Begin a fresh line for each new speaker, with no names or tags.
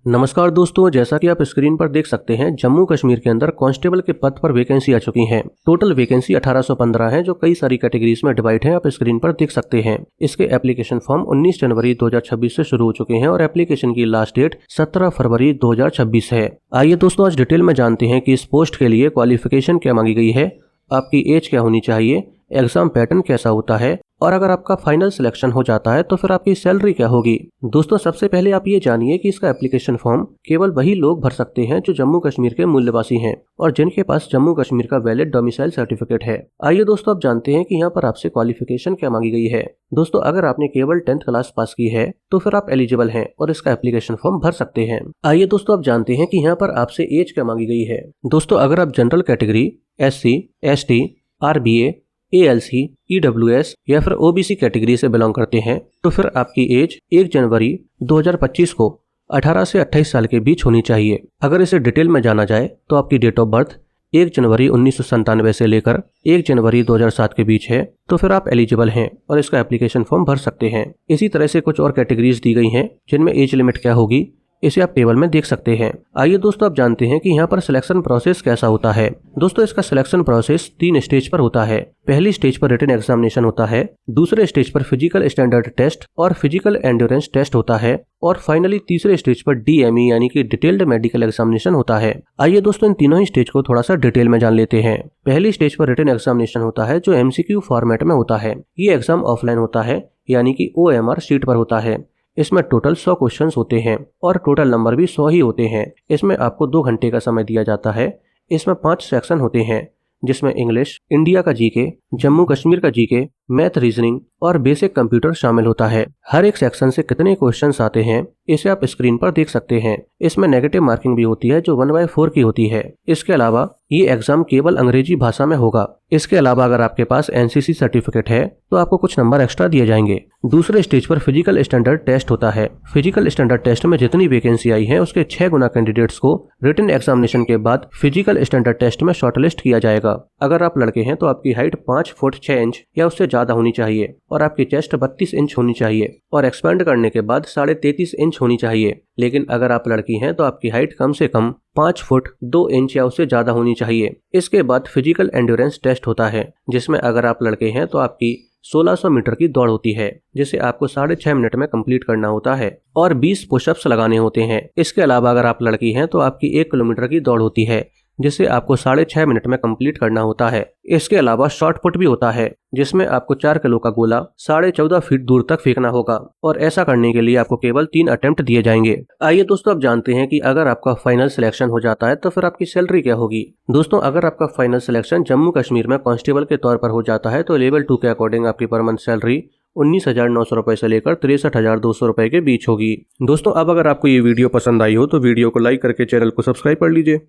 नमस्कार दोस्तों, जैसा कि आप स्क्रीन पर देख सकते हैं, जम्मू कश्मीर के अंदर कांस्टेबल के पद पर वैकेंसी आ चुकी हैं। टोटल वैकेंसी 1815 है, जो कई सारी कैटेगरीज में डिवाइड है। आप स्क्रीन पर देख सकते हैं। इसके एप्लीकेशन फॉर्म 19 जनवरी 2026 से शुरू हो चुके हैं और एप्लीकेशन की लास्ट डेट 17 फरवरी 2026 है। आइए दोस्तों, आज डिटेल में जानते हैं कि इस पोस्ट के लिए क्वालिफिकेशन क्या मांगी गई है, आपकी एज क्या होनी चाहिए, एग्जाम पैटर्न कैसा होता है और अगर आपका फाइनल सिलेक्शन हो जाता है तो फिर आपकी सैलरी क्या होगी। दोस्तों, सबसे पहले आप ये जानिए कि इसका एप्लीकेशन फॉर्म केवल वही लोग भर सकते हैं जो जम्मू कश्मीर के मूलवासी हैं और जिनके पास जम्मू कश्मीर का वैलिड डोमिसाइल सर्टिफिकेट है। आइए दोस्तों, आप जानते हैं कि यहाँ पर आपसे क्वालिफिकेशन क्या मांगी गई है। दोस्तों, अगर आपने केवल 10th क्लास पास की है तो फिर आप एलिजिबल हैं और इसका एप्लीकेशन फॉर्म भर सकते हैं। आइए दोस्तों, आप जानते हैं कि यहाँ पर आपसे एज क्या मांगी गई है। दोस्तों, अगर आप general category, SC, ST, RBA, ALC, EWS या फिर OBC कैटेगरी से बिलोंग करते हैं तो फिर आपकी एज 1 जनवरी 2025 को 18 से 28 साल के बीच होनी चाहिए। अगर इसे डिटेल में जाना जाए तो आपकी डेट ऑफ बर्थ 1 जनवरी 1997 से लेकर 1 जनवरी 2007 के बीच है तो फिर आप एलिजिबल हैं और इसका एप्लीकेशन फॉर्म भर सकते हैं। इसी तरह से कुछ और कैटेगरीज दी गई हैं जिनमें एज लिमिट क्या होगी, इसे आप टेबल में देख सकते हैं। आइए दोस्तों, आप जानते हैं कि यहाँ पर सिलेक्शन प्रोसेस कैसा होता है। दोस्तों, इसका सिलेक्शन प्रोसेस 3 स्टेज पर होता है। पहली स्टेज पर रिटन एग्जामिनेशन होता है, दूसरे स्टेज पर फिजिकल स्टैंडर्ड टेस्ट और फिजिकल एंड्योरेंस टेस्ट होता है और फाइनली तीसरे स्टेज पर DME यानी कि डिटेल्ड मेडिकल एग्जामिनेशन होता है। आइए दोस्तों, इन तीनों ही स्टेज को थोड़ा सा डिटेल में जान लेते हैं। पहली स्टेज पर रिटन एग्जामिनेशन होता है जो MCQ फॉर्मेट में होता है। ये एग्जाम ऑफलाइन होता है यानी कि OMR शीट पर होता है। इसमें टोटल 100 क्वेश्चंस होते हैं और टोटल नंबर भी 100 ही होते हैं। इसमें आपको 2 घंटे का समय दिया जाता है। इसमें 5 सेक्शन होते हैं जिसमें इंग्लिश, इंडिया का GK, जम्मू कश्मीर का GK, मैथ, रीजनिंग और बेसिक कंप्यूटर शामिल होता है। हर एक सेक्शन से कितने क्वेश्चंस आते हैं इसे आप स्क्रीन पर देख सकते हैं। इसमें नेगेटिव मार्किंग भी होती है जो 1/4 की होती है। इसके अलावा ये एग्जाम केवल अंग्रेजी भाषा में होगा। इसके अलावा अगर आपके पास NCC सर्टिफिकेट है तो आपको कुछ नंबर एक्स्ट्रा दिए जाएंगे। दूसरे स्टेज पर फिजिकल स्टैंडर्ड टेस्ट होता है। फिजिकल स्टैंडर्ड टेस्ट में जितनी वैकेंसी आई है उसके 6 गुना कैंडिडेट्स को रिटन एग्जामिनेशन के बाद फिजिकल स्टैंडर्ड टेस्ट में शॉर्टलिस्ट किया जाएगा। अगर आप लड़के हैं तो आपकी हाइट 5 फुट 6 इंच या उससे ज्यादा होनी चाहिए और आपकी चेस्ट 32 इंच होनी चाहिए और एक्सपेंड करने के बाद 33.5 इंच होनी चाहिए। लेकिन अगर आप लड़की हैं तो आपकी हाइट कम से कम 5 फुट 2 इंच या उससे ज्यादा होनी चाहिए। इसके बाद फिजिकल एंड्योरेंस टेस्ट होता है जिसमें अगर आप लड़के हैं तो आपकी 1600 मीटर की दौड़ होती है जिसे आपको 6.5 मिनट में कंप्लीट करना होता है और 20 पुशअप्स लगाने होते हैं। इसके अलावा अगर आप लड़की हैं तो आपकी 1 किलोमीटर की दौड़ होती है जिसे आपको 6.5 मिनट में कंप्लीट करना होता है। इसके अलावा शॉर्ट पुट भी होता है जिसमें आपको 4 किलो का गोला 14.5 फीट दूर तक फेंकना होगा और ऐसा करने के लिए आपको केवल 3 अटेम्प्ट दिए जाएंगे। आइए दोस्तों, आप जानते हैं कि अगर आपका फाइनल सिलेक्शन हो जाता है तो फिर आपकी सैलरी क्या होगी। दोस्तों, अगर आपका फाइनल सिलेक्शन जम्मू कश्मीर में कांस्टेबल के तौर पर हो जाता है तो लेवल 2 के अकॉर्डिंग आपकी पर मंथ सैलरी 19,900 रुपए से लेकर 63,200 रुपए के बीच होगी। दोस्तों, अब अगर आपको ये वीडियो पसंद आई हो तो वीडियो को लाइक करके चैनल को सब्सक्राइब कर लीजिए।